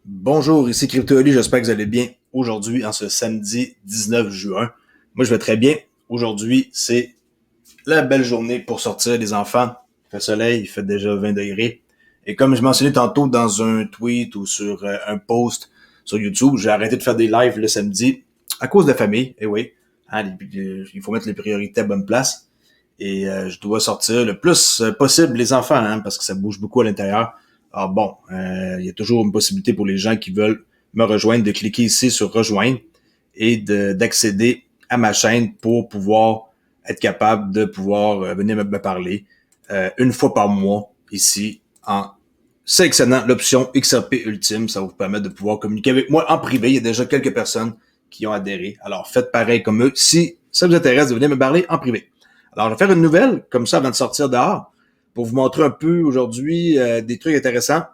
Bonjour, ici CryptoOli, j'espère que vous allez bien aujourd'hui en ce samedi 19 juin. Moi, je vais très bien. Aujourd'hui, c'est la belle journée pour sortir les enfants. Il fait soleil, il fait déjà 20 degrés. Et comme je mentionnais tantôt dans un tweet ou sur un post sur YouTube, j'ai arrêté de faire des lives le samedi à cause de la famille. Et oui, hein, il faut mettre les priorités à bonne place. Et je dois sortir le plus possible les enfants, hein, parce que ça bouge beaucoup à l'intérieur. Alors bon, il y a toujours une possibilité pour les gens qui veulent me rejoindre de cliquer ici sur rejoindre et d'accéder à ma chaîne pour pouvoir être capable de pouvoir venir me parler une fois par mois ici en sélectionnant l'option XRP Ultime. Ça va vous permettre de pouvoir communiquer avec moi en privé. Il y a déjà quelques personnes qui ont adhéré. Alors faites pareil comme eux si ça vous intéresse de venir me parler en privé. Alors je vais faire une nouvelle comme ça avant de sortir dehors pour vous montrer un peu aujourd'hui des trucs intéressants.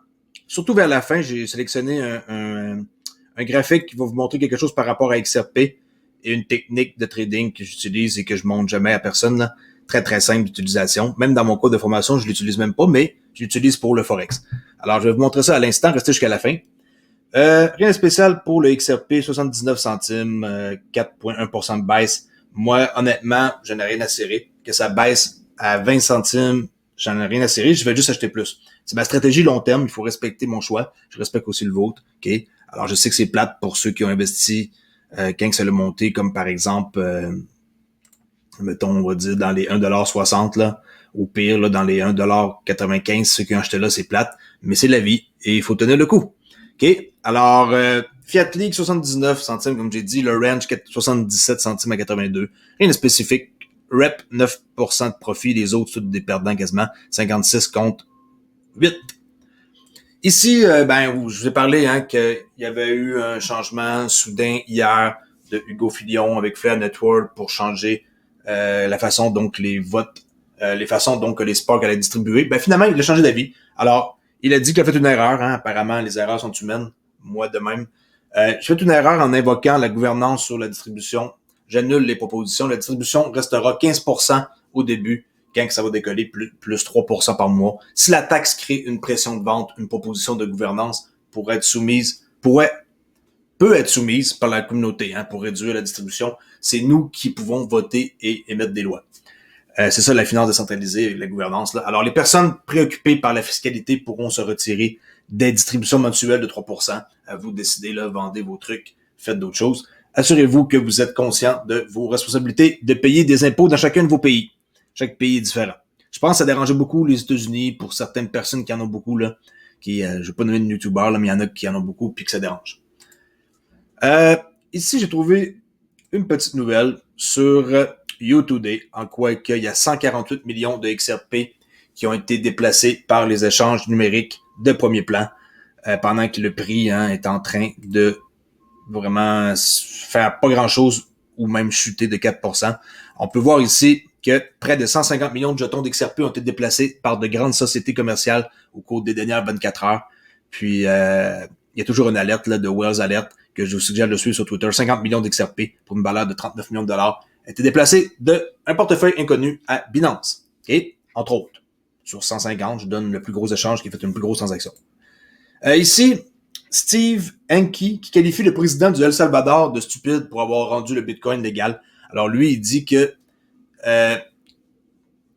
Surtout vers la fin, j'ai sélectionné un graphique qui va vous montrer quelque chose par rapport à XRP et une technique de trading que j'utilise et que je montre jamais à personne. Là. Très, très simple d'utilisation. Même dans mon cours de formation, je l'utilise même pas, mais je l'utilise pour le Forex. Alors, je vais vous montrer ça à l'instant. Restez jusqu'à la fin. Rien de spécial pour le XRP, 79 centimes, 4,1% de baisse. Moi, honnêtement, je n'ai rien à cirer. Que ça baisse à 20 centimes, j'en ai rien à cirer. Je vais juste acheter plus. C'est ma stratégie long terme. Il faut respecter mon choix. Je respecte aussi le vôtre. OK? Alors, je sais que c'est plate pour ceux qui ont investi quand ça l'a monté, comme par exemple, mettons, on va dire dans les 1,60 $, là. Au pire, là, dans les 1,95 $, ceux qui ont acheté là, c'est plate. Mais c'est la vie et il faut tenir le coup. OK? Alors, Fiat League, 79 centimes, comme j'ai dit. Le Range, 77 centimes à 82. Rien de spécifique. Rep, 9% de profit. Les autres, tous des perdants quasiment. 56 contre 8. Ici, je vous ai parlé hein, qu'il y avait eu un changement soudain hier de Hugo Fillon avec Fair Network pour changer la façon dont les votes, les façons dont que les sports allaient distribuer. Ben finalement, il a changé d'avis. Alors, il a dit qu'il a fait une erreur. Hein, apparemment, les erreurs sont humaines. Moi de même. J'ai fait une erreur en invoquant la gouvernance sur la distribution. J'annule les propositions. La distribution restera 15% au début quand ça va décoller plus 3% par mois. Si la taxe crée une pression de vente, une proposition de gouvernance peut être soumise par la communauté hein, pour réduire la distribution. C'est nous qui pouvons voter et émettre des lois. C'est ça la finance décentralisée, la gouvernance. Là. Alors, les personnes préoccupées par la fiscalité pourront se retirer des distributions mensuelles de 3%. À vous de décider, là, vendez vos trucs, faites d'autres choses. Assurez-vous que vous êtes conscient de vos responsabilités de payer des impôts dans chacun de vos pays. Chaque pays est différent. Je pense que ça dérangeait beaucoup les États-Unis pour certaines personnes qui en ont beaucoup, là. Je ne vais pas nommer de YouTubeurs, là, mais il y en a qui en ont beaucoup puis que ça dérange. Ici, j'ai trouvé une petite nouvelle sur U-Today, en quoi qu'il y a 148 millions de XRP qui ont été déplacés par les échanges numériques de premier plan, pendant que le prix hein, est en train de vraiment faire pas grand-chose ou même chuter de 4%. On peut voir ici que près de 150 millions de jetons d'XRP ont été déplacés par de grandes sociétés commerciales au cours des dernières 24 heures. Puis, il y a toujours une alerte là, de Wells Alert que je vous suggère de suivre sur Twitter. 50 millions d'XRP pour une valeur de 39 millions de dollars a été déplacé d'un portefeuille inconnu à Binance. Et, entre autres, sur 150, je donne le plus gros échange qui fait une plus grosse transaction. Ici, Steve Hanke, qui qualifie le président du El Salvador de stupide pour avoir rendu le Bitcoin légal. Alors lui, il dit que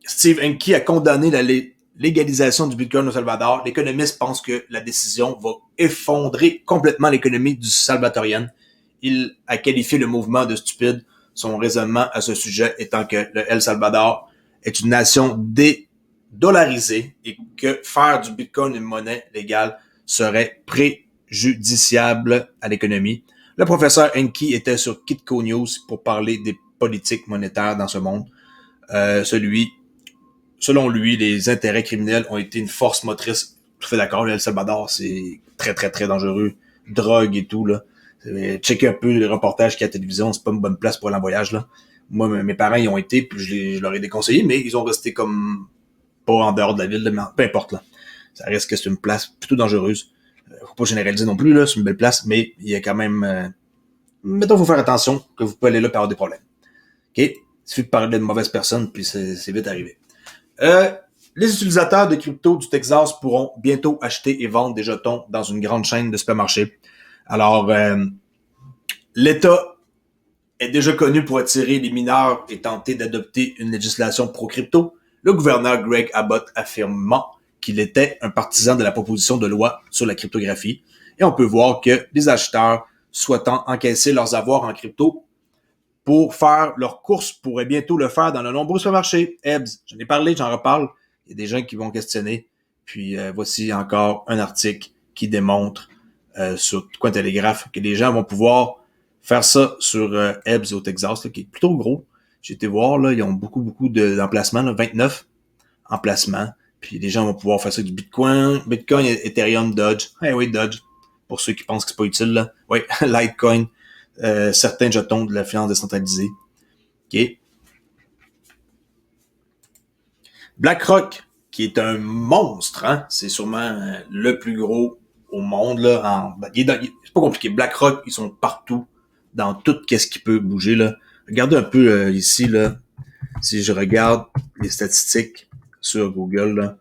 Steve Hanke a condamné la légalisation du Bitcoin au Salvador. L'économiste pense que la décision va effondrer complètement l'économie du salvatorien. Il a qualifié le mouvement de stupide. Son raisonnement à ce sujet étant que le El Salvador est une nation dédollarisée et que faire du Bitcoin une monnaie légale serait préjudiciable à l'économie. Le professeur Hanke était sur Kitco News pour parler des politiques monétaires dans ce monde. Selon lui, les intérêts criminels ont été une force motrice. Tout fait d'accord, le El Salvador, c'est très, très, très dangereux. Drogue et tout, là. Checker un peu les reportages qu'il y a à la télévision, c'est pas une bonne place pour aller en voyage, là. Moi, mes parents y ont été, puis je leur ai déconseillé, mais ils ont resté comme pas en dehors de la ville, mais peu importe, là. Ça reste que c'est une place plutôt dangereuse. Faut pas généraliser non plus, là, c'est une belle place, mais il y a quand même... mettons, faut faire attention que vous pouvez aller là pour avoir des problèmes. OK? Il suffit de parler de mauvaises personnes, puis c'est vite arrivé. Les utilisateurs de crypto du Texas pourront bientôt acheter et vendre des jetons dans une grande chaîne de supermarchés. Alors, l'État est déjà connu pour attirer les mineurs et tenter d'adopter une législation pro-crypto. Le gouverneur Greg Abbott affirmant qu'il était un partisan de la proposition de loi sur la cryptographie. Et on peut voir que les acheteurs souhaitant encaisser leurs avoirs en crypto pour faire leurs courses pourraient bientôt le faire dans de nombreux supermarchés. Ebbs, j'en ai parlé, j'en reparle. Il y a des gens qui vont questionner. Puis voici encore un article qui démontre sur Cointelegraph que les gens vont pouvoir faire ça sur Ebbs au Texas, là, qui est plutôt gros. J'ai été voir, là, ils ont beaucoup d'emplacements, là, 29 emplacements. Puis les gens vont pouvoir faire ça avec du Bitcoin, Ethereum, Dodge. Eh oui, Dodge. Pour ceux qui pensent que c'est pas utile, là. Oui, Litecoin. Certains jetons de la finance décentralisée. OK. BlackRock, qui est un monstre, hein? C'est sûrement le plus gros au monde, là. C'est pas compliqué. BlackRock, ils sont partout, dans tout ce qui peut bouger, là. Regardez un peu ici, là. Si je regarde les statistiques sur Google, là.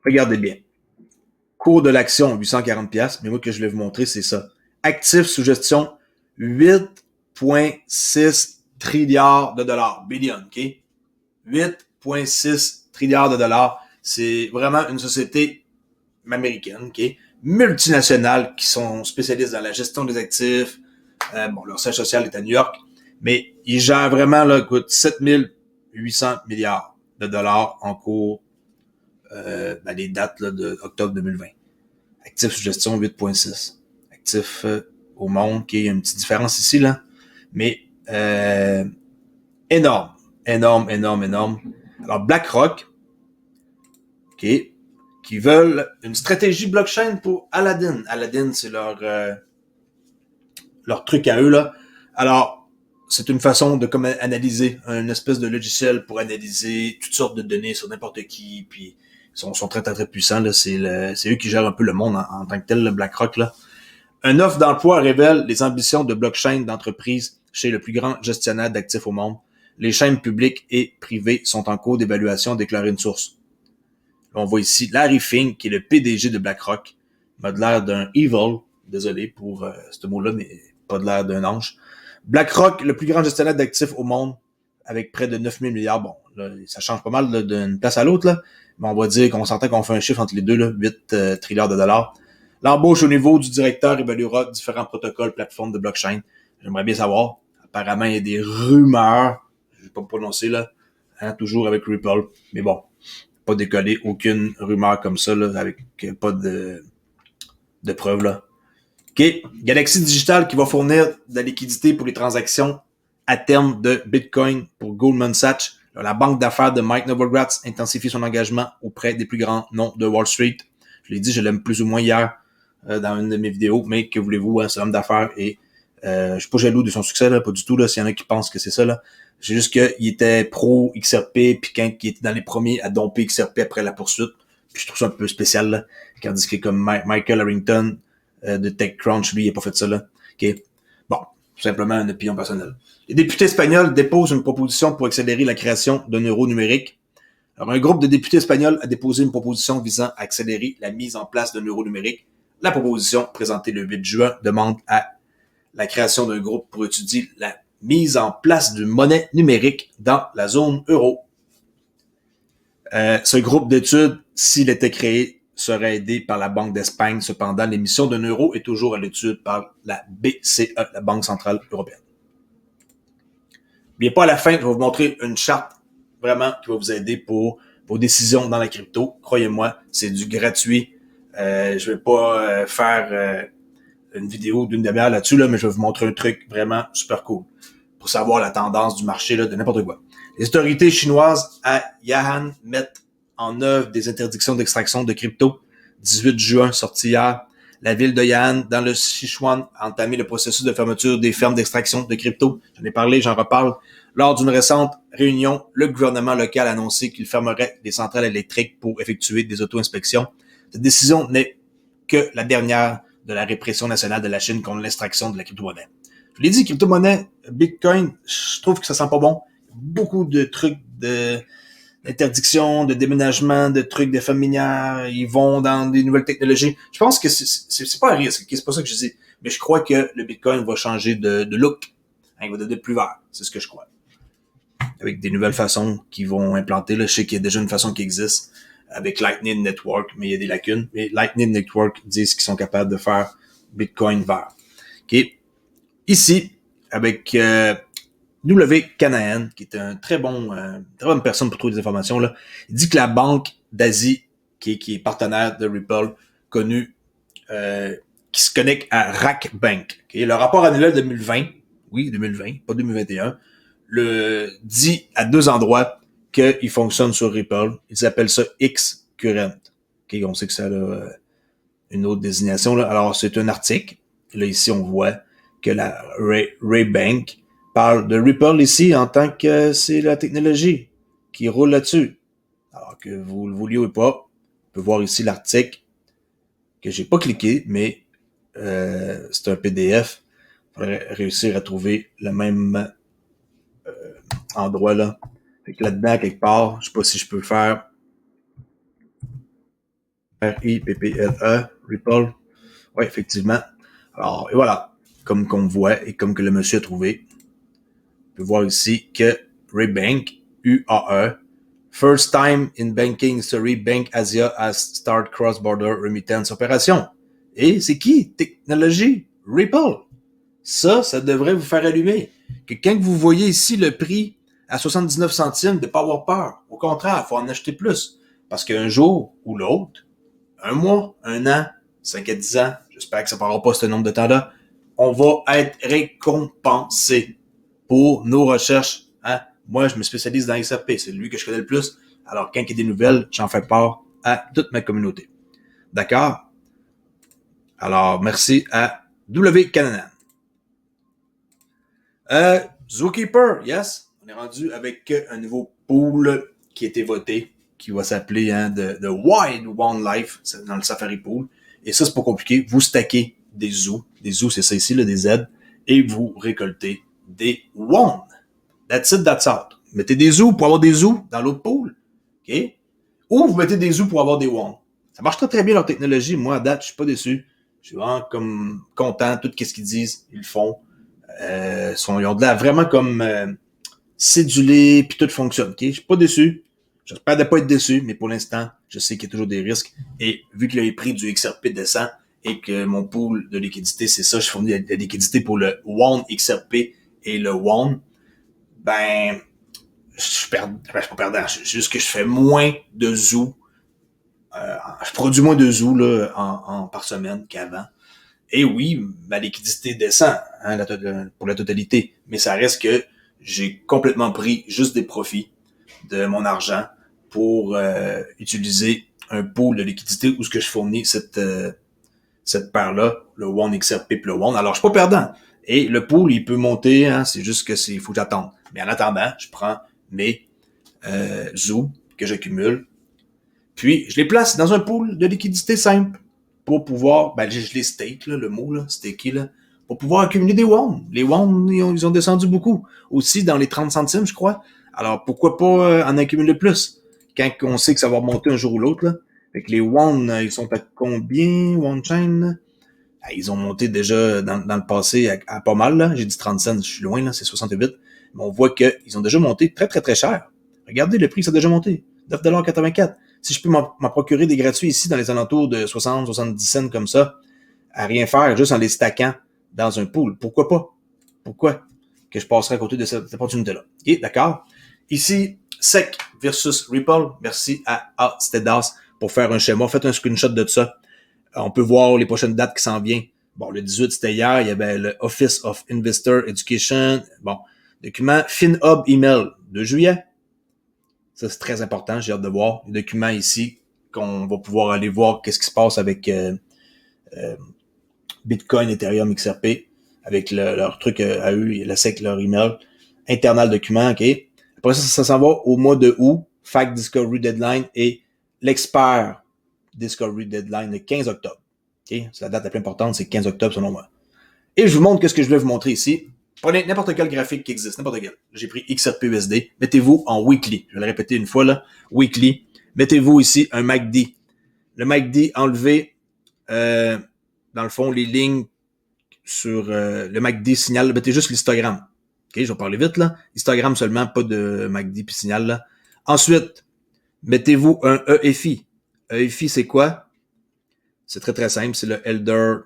Regardez bien. Cours de l'action, 840$, mais moi, que je vais vous montrer, c'est ça. Actifs sous gestion, 8,6 trilliards de dollars. Billion, OK? 8,6 trilliards de dollars. C'est vraiment une société américaine, OK? Multinationale, qui sont spécialistes dans la gestion des actifs. Leur siège social est à New York, mais ils gèrent vraiment, là, écoute, 7 800 milliards de dollars en cours les dates là, de octobre 2020. Actifs sous gestion 8,6. Actifs au monde, OK, il y a une petite différence ici, là. Mais énorme. Alors, BlackRock, OK, qui veulent une stratégie blockchain pour Aladdin. Aladdin, c'est leur truc à eux, là. Alors, c'est une façon de comme analyser une espèce de logiciel pour analyser toutes sortes de données sur n'importe qui, puis ils sont très puissants, là. C'est eux qui gèrent un peu le monde en tant que tel, le BlackRock, là. Un offre d'emploi révèle les ambitions de blockchain d'entreprise chez le plus grand gestionnaire d'actifs au monde. Les chaînes publiques et privées sont en cours d'évaluation, a déclaré une source. Là, on voit ici Larry Fink, qui est le PDG de BlackRock. Il m'a de l'air d'un evil, désolé pour ce mot-là, mais pas de l'air d'un ange. BlackRock, le plus grand gestionnaire d'actifs au monde, avec près de 9 000 milliards. Bon, là, ça change pas mal là, d'une place à l'autre, là. Mais on va dire qu'on s'entend qu'on fait un chiffre entre les deux, là, 8 trilliards de dollars. L'embauche au niveau du directeur évaluera différents protocoles, plateformes de blockchain. J'aimerais bien savoir. Apparemment, il y a des rumeurs. Je vais pas me prononcer, là. Hein, toujours avec Ripple. Mais bon, pas décoller aucune rumeur comme ça, là, avec pas de preuves, là. OK. Galaxy Digital qui va fournir de la liquidité pour les transactions à terme de Bitcoin pour Goldman Sachs. La banque d'affaires de Mike Novogratz intensifie son engagement auprès des plus grands noms de Wall Street. Je l'ai dit, je l'aime plus ou moins hier dans une de mes vidéos, mais que voulez-vous, hein, c'est l'homme d'affaires et je suis pas jaloux de son succès, là, pas du tout, là, s'il y en a qui pensent que c'est ça, là. C'est juste qu'il était pro XRP, puis quand il était dans les premiers à domper XRP après la poursuite, puis je trouve ça un peu spécial, là. Tandis que comme Michael Harrington de TechCrunch, lui, il n'a pas fait ça, là. OK. Bon, tout simplement une opinion personnelle. Les députés espagnols déposent une proposition pour accélérer la création d'un euro numérique. Alors, un groupe de députés espagnols a déposé une proposition visant à accélérer la mise en place d'un euro numérique. La proposition, présentée le 8 juin, demande à la création d'un groupe pour étudier la mise en place d'une monnaie numérique dans la zone euro. Ce groupe d'études, s'il était créé, serait aidé par la Banque d'Espagne. Cependant, l'émission d'un euro est toujours à l'étude par la BCE, la Banque centrale européenne. Bien, pas à la fin, je vais vous montrer une charte vraiment qui va vous aider pour vos décisions dans la crypto. Croyez-moi, c'est du gratuit. Je vais pas faire une vidéo d'une demi-heure là-dessus, là, mais je vais vous montrer un truc vraiment super cool pour savoir la tendance du marché là, de n'importe quoi. Les autorités chinoises à Yahan mettent en œuvre des interdictions d'extraction de crypto. 18 juin, sorti hier. La ville de Yahan, dans le Sichuan, a entamé le processus de fermeture des fermes d'extraction de crypto. J'en ai parlé, j'en reparle. Lors d'une récente réunion, le gouvernement local a annoncé qu'il fermerait des centrales électriques pour effectuer des auto-inspections. Cette décision n'est que la dernière de la répression nationale de la Chine contre l'extraction de la crypto-monnaie. Je l'ai dit, crypto-monnaie, Bitcoin, je trouve que ça sent pas bon. Beaucoup de trucs d'interdiction, de déménagement, de trucs de famille minières, ils vont dans des nouvelles technologies. Je pense que c'est pas un risque, okay? C'est pas ça que je dis. Mais je crois que le Bitcoin va changer de look. Hein, il va devenir plus vert. C'est ce que je crois. Avec des nouvelles façons qui vont implanter. Là, je sais qu'il y a déjà une façon qui existe avec Lightning Network, mais il y a des lacunes. Mais Lightning Network disent qu'ils sont capables de faire Bitcoin vert. Okay? Ici, avec W. Canaan, qui est un très bonne personne pour trouver des informations, là, il dit que la Banque d'Asie, qui est partenaire de Ripple, connue, qui se connecte à Rack Bank. Okay? Le rapport annuel 2020, oui, 2020, pas 2021, le dit à 2 endroits qu'il fonctionne sur Ripple. Ils appellent ça X-Current. Okay? On sait que ça a une autre désignation. Là. Alors, c'est un article. Là, ici, on voit que la Ray Bank parle de Ripple ici en tant que c'est la technologie qui roule là-dessus. Alors que vous le vouliez ou pas, on peut voir ici l'article que j'ai pas cliqué, mais c'est un PDF. Il faudrait réussir à trouver le même endroit là. Fait que là-dedans, quelque part, je sais pas si je peux faire R-I-P-P-L-E, Ripple. Oui, effectivement. Alors, et voilà. Comme qu'on voit et comme que le monsieur a trouvé. On peut voir ici que Rebank, UAE, First time in banking history, Bank Asia has start cross-border remittance operation. Et c'est qui? Technologie, Ripple. Ça devrait vous faire allumer. Que quand vous voyez ici le prix à 79 centimes, de ne pas avoir peur. Au contraire, il faut en acheter plus. Parce qu'un jour ou l'autre, un mois, un an, 5 à 10 ans, j'espère que ça ne prendra pas ce nombre de temps-là, on va être récompensé pour nos recherches. Hein? Moi, je me spécialise dans XRP. C'est lui que je connais le plus. Alors, quand il y a des nouvelles, j'en fais part à toute ma communauté. D'accord? Alors, merci à W. Canaan. Zookeeper, yes. On est rendu avec un nouveau pool qui a été voté, qui va s'appeler The Wide One Life dans le Safari Pool. Et ça, c'est pas compliqué. Vous stackez des zoos. Des zoos, c'est ça ici, là, des Z. Et vous récoltez des WON. That's it, that's out. Mettez des zoos pour avoir des zoos dans l'autre pool. OK? Ou vous mettez des zoos pour avoir des WON. Ça marche très, très bien leur technologie. Moi, à date, je suis pas déçu. Je suis vraiment comme content. Tout ce qu'ils disent, ils le font. Ils ont de l'air vraiment comme cédulés, puis tout fonctionne. Okay? Je suis pas déçu. J'espère ne pas être déçu, mais pour l'instant, je sais qu'il y a toujours des risques. Et vu que le prix du XRP descend et que mon pool de liquidité, c'est ça, je fournis la liquidité pour le WON XRP et le WON, ben, je suis pas perdant. C'est juste que je fais moins de zoos. Je produis moins de zoos là, par semaine qu'avant. Et oui, ma liquidité descend pour la totalité, mais ça reste que j'ai complètement pris juste des profits de mon argent pour utiliser un pool de liquidité où ce que je fournis cette paire-là, le WON XRP et le WON. Alors, je suis pas perdant. Et le pool, il peut monter, hein, c'est juste que il faut que j'attende. Mais en attendant, je prends mes zoos que j'accumule, puis je les place dans un pool de liquidité simple pour pouvoir, je les stake, là, le mot, là, staker, là, pour pouvoir accumuler des WON. Les WON, ils ont descendu beaucoup. Aussi dans les 30 centimes, je crois. Alors, pourquoi pas en accumuler plus? Quand on sait que ça va remonter un jour ou l'autre, là. Fait que les WON, ils sont à combien, WON Chain? Ils ont monté déjà dans le passé à pas mal, là. J'ai dit 30 cents, je suis loin, là, c'est 68. Mais on voit qu'ils ont déjà monté très, très, très cher. Regardez le prix que ça a déjà monté. 9,84 $. Si je peux m'en procurer des gratuits ici dans les alentours de 60, 70 cents comme ça, à rien faire, juste en les stackant dans un pool. Pourquoi pas? Pourquoi que je passerai à côté de cette opportunité-là? OK, d'accord. Ici, SEC versus Ripple. Merci à Stedas pour faire un schéma. Faites un screenshot de ça. On peut voir les prochaines dates qui s'en viennent. Bon, le 18, c'était hier. Il y avait le Office of Investor Education. Bon, document FinHub Email de juillet. Ça, c'est très important. J'ai hâte de voir les documents ici qu'on va pouvoir aller voir qu'est-ce qui se passe avec Bitcoin, Ethereum, XRP, avec leur truc à eux, la SEC, leur email. Internal document, OK. Après ça s'en va au mois de août. Fact Discovery Deadline et l'expert Discovery Deadline le 15 octobre. OK. C'est la date la plus importante, c'est 15 octobre selon moi. Et je vous montre ce que je voulais vous montrer ici. Prenez n'importe quel graphique qui existe, n'importe quel. J'ai pris XRPUSD. Mettez-vous en weekly. Je vais le répéter une fois, là. Weekly. Mettez-vous ici un MACD. Le MACD, enlevez, dans le fond, les lignes sur le MACD signal. Mettez juste l'histogramme. OK, je vais parler vite, là. Histogramme seulement, pas de MACD puis signal, là. Ensuite, mettez-vous un EFI. EFI, c'est quoi? C'est très, très simple. C'est le Elder,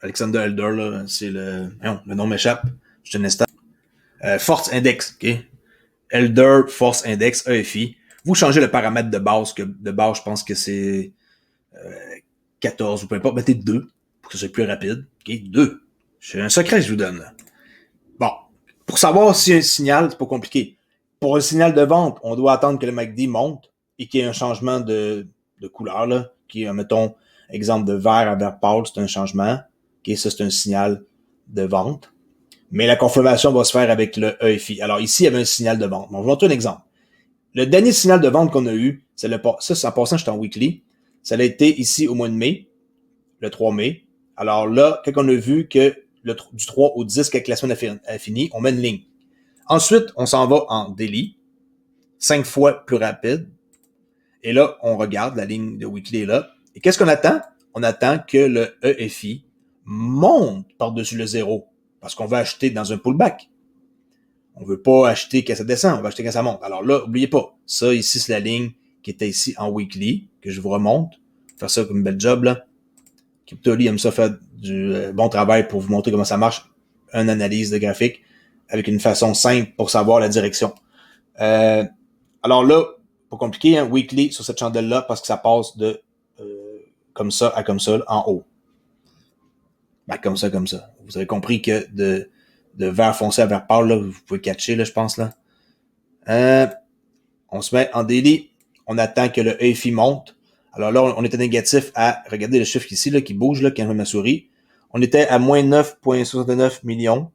Alexander Elder, là. C'est non, le nom m'échappe. Je te instant. Force Index, OK? Elder Force Index, EFI. Vous changez le paramètre de base, je pense que c'est 14 ou peu importe. Mettez 2 pour que ce soit plus rapide. OK? 2. C'est un secret que je vous donne, là. Bon. Pour savoir si un signal, c'est pas compliqué. Pour un signal de vente, on doit attendre que le MACD monte et qu'il y ait un changement de couleur, là, qui est, mettons, exemple de vert à vert pâle, c'est un changement. Okay, ça, c'est un signal de vente. Mais la confirmation va se faire avec le EFI. Alors ici, il y avait un signal de vente. Bon, je vais vous montrer un exemple. Le dernier signal de vente qu'on a eu, c'est ça, en passant, j'étais en weekly. Ça a été ici au mois de mai, le 3 mai. Alors là, quand on a vu que du 3 au 10, quand la semaine a fini, on met une ligne. Ensuite, on s'en va en daily, 5 fois plus rapide. Et là, on regarde, la ligne de weekly est là. Et qu'est-ce qu'on attend? On attend que le EFI monte par-dessus le 0 parce qu'on va acheter dans un pullback. On veut pas acheter quand ça descend, on va acheter quand ça monte. Alors là, n'oubliez pas, ça ici, c'est la ligne qui était ici en weekly, que je vous remonte. Faire ça comme une belle job, là. Crypto.ly aime ça faire du bon travail pour vous montrer comment ça marche, une analyse de graphique avec une façon simple pour savoir la direction. Alors là, pas compliqué, hein, weekly sur cette chandelle-là, parce que ça passe de comme ça à comme ça, en haut. Ben, comme ça, comme ça. Vous avez compris que de vert foncé à vert pâle, là, vous pouvez catcher, là, je pense, là. On se met en daily, on attend que le EFI monte. Alors là, on était négatif à, regardez le chiffre ici, là, qui bouge, là, quand je mets ma souris. On était à moins 9,69 millions.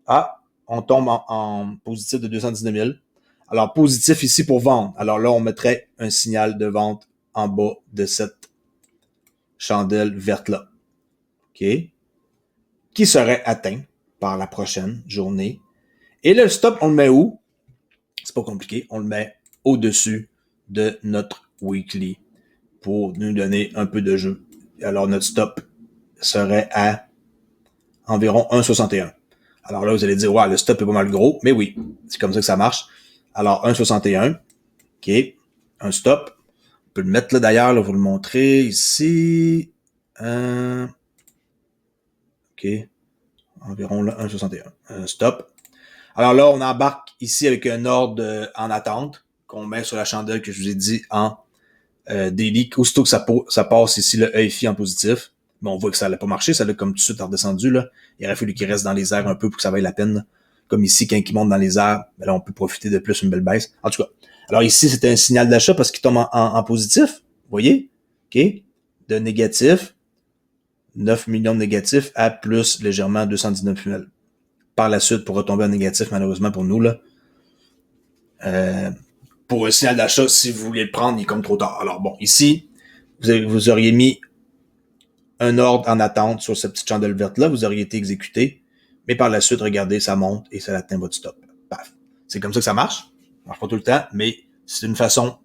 Ah, on tombe en positif de 219 000. Alors, positif ici pour vendre. Alors là, on mettrait un signal de vente en bas de cette chandelle verte-là. OK? Qui serait atteint par la prochaine journée. Et le stop, on le met où? C'est pas compliqué. On le met au-dessus de notre weekly pour nous donner un peu de jeu. Alors, notre stop serait à environ 1,61. Alors là, vous allez dire, ouais, le stop est pas mal gros. Mais oui, c'est comme ça que ça marche. Alors, 1,61. OK. Un stop. On peut le mettre là d'ailleurs, là, vous le montrer ici. OK. Environ là, 1,61. Un stop. Alors là, on embarque ici avec un ordre en attente qu'on met sur la chandelle que je vous ai dit en daily. Aussitôt que ça passe ici le EFI en positif, bon, on voit que ça n'allait pas marcher, ça l'a comme tout de suite redescendu. Là. Il aurait fallu qu'il reste dans les airs un peu pour que ça vaille la peine. Là. Comme ici, quand il monte dans les airs, ben là, on peut profiter de plus une belle baisse. En tout cas, alors ici, c'était un signal d'achat parce qu'il tombe en positif. Vous voyez? OK? De négatif, 9 millions de négatifs à plus légèrement 219 000. Par la suite, pour retomber en négatif, malheureusement pour nous, là. Pour un signal d'achat, si vous voulez le prendre, il est comme trop tard. Alors bon, ici, vous auriez mis un ordre en attente sur cette petite chandelle verte-là, vous auriez été exécuté, mais par la suite, regardez, ça monte et ça atteint votre stop. Paf. C'est comme ça que ça marche. Ça marche pas tout le temps, mais c'est une façon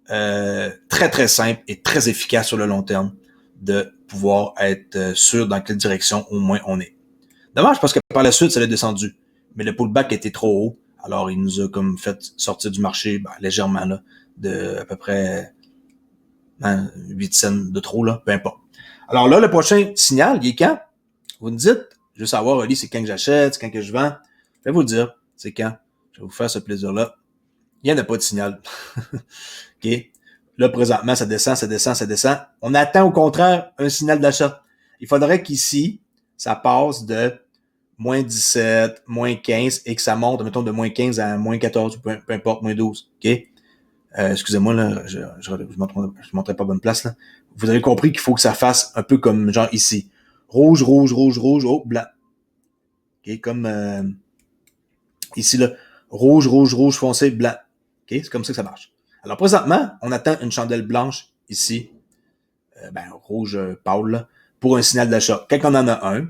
très, très simple et très efficace sur le long terme de pouvoir être sûr dans quelle direction au moins on est. Dommage parce que par la suite, ça l'a descendu. Mais le pullback était trop haut. Alors, il nous a comme fait sortir du marché légèrement, là, de à peu près 8 cents de trop, là, peu importe. Alors là, le prochain signal, il est quand? Vous me dites, je veux savoir, Oli, c'est quand que j'achète, c'est quand que je vends. Je vais vous le dire, c'est quand. Je vais vous faire ce plaisir-là. Il n'y en a pas de signal. OK? Là, présentement, ça descend, ça descend, ça descend. On attend au contraire un signal d'achat. Il faudrait qu'ici, ça passe de moins 17, moins 15, et que ça monte, mettons, de moins 15 à moins 14, peu importe, moins 12. OK? Excusez-moi, là, je montrais pas bonne place, là. Vous avez compris qu'il faut que ça fasse un peu comme, genre, ici. Rouge, rouge, rouge, rouge, oh, blanc. OK? Comme, ici, là. Rouge, rouge, rouge, foncé, blanc. OK? C'est comme ça que ça marche. Alors, présentement, on attend une chandelle blanche, ici. Rouge pâle, là, pour un signal d'achat. Quand on en a un,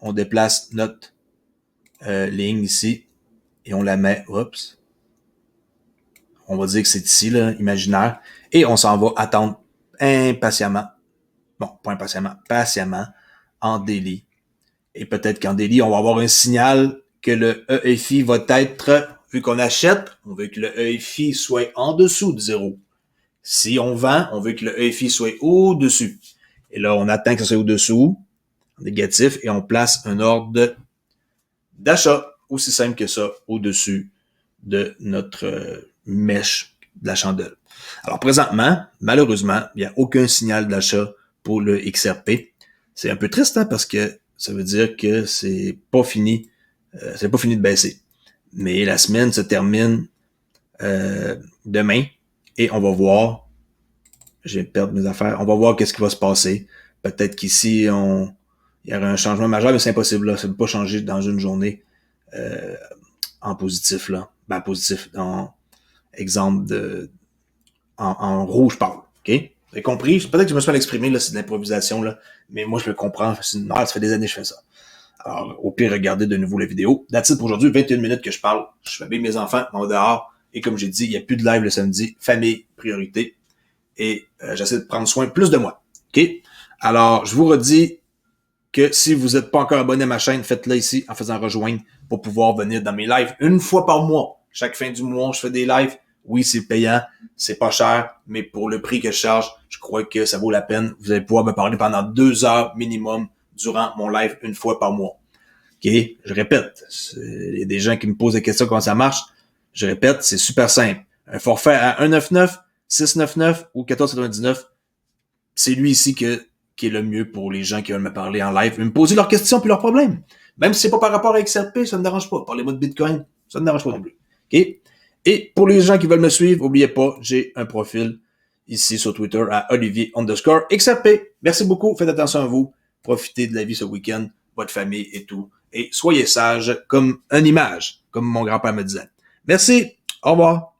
on déplace notre ligne ici et on la met, oups, on va dire que c'est ici, là, imaginaire, et on s'en va attendre impatiemment, bon, pas impatiemment, patiemment, en daily. Et peut-être qu'en daily, on va avoir un signal que le EFI va être, vu qu'on achète, on veut que le EFI soit en dessous de 0. Si on vend, on veut que le EFI soit au-dessus. Et là, on attend que ça soit au-dessous, négatif, et on place un ordre d'achat, aussi simple que ça, au-dessus de notre mèche de la chandelle. Alors présentement, malheureusement, il n'y a aucun signal d'achat pour le XRP. C'est un peu triste, hein, parce que ça veut dire que c'est pas fini de baisser. Mais la semaine se termine demain et on va voir. Je vais perdre mes affaires. On va voir qu'est-ce qui va se passer. Peut-être qu'ici, il y aura un changement majeur, mais c'est impossible. Là. Ça ne peut pas changer dans une journée en positif. Là. Ben, positif, dans exemple en rouge pâle. OK? Vous avez compris? Peut-être que je me suis mal exprimé, là, c'est de l'improvisation, là, mais moi, je le comprends. Ça fait des années que je fais ça. Alors, au pire, regardez de nouveau la vidéo. That's it pour aujourd'hui. 21 minutes que je parle. Je fais bien mes enfants, on va dehors. Et comme j'ai dit, il n'y a plus de live le samedi. Famille, priorité. Et j'essaie de prendre soin plus de moi. OK? Alors, je vous redis que si vous n'êtes pas encore abonné à ma chaîne, faites-le ici en faisant rejoindre pour pouvoir venir dans mes lives une fois par mois. Chaque fin du mois, je fais des lives. Oui, c'est payant, c'est pas cher, mais pour le prix que je charge, je crois que ça vaut la peine. Vous allez pouvoir me parler pendant 2 heures minimum durant mon live une fois par mois. OK? Je répète, il y a des gens qui me posent des questions comment ça marche. Je répète, c'est super simple. Un forfait à 1,99, 6,99 ou 14,99, c'est lui ici qui est le mieux pour les gens qui veulent me parler en live, me poser leurs questions puis leurs problèmes. Même si c'est pas par rapport à XRP, ça ne me dérange pas. Parlez-moi de Bitcoin, ça ne me dérange pas non plus. OK? Et pour les gens qui veulent me suivre, n'oubliez pas, j'ai un profil ici sur Twitter à Olivier_XRP. Merci beaucoup, faites attention à vous, profitez de la vie ce week-end, votre famille et tout. Et soyez sages comme une image, comme mon grand-père me disait. Merci, au revoir.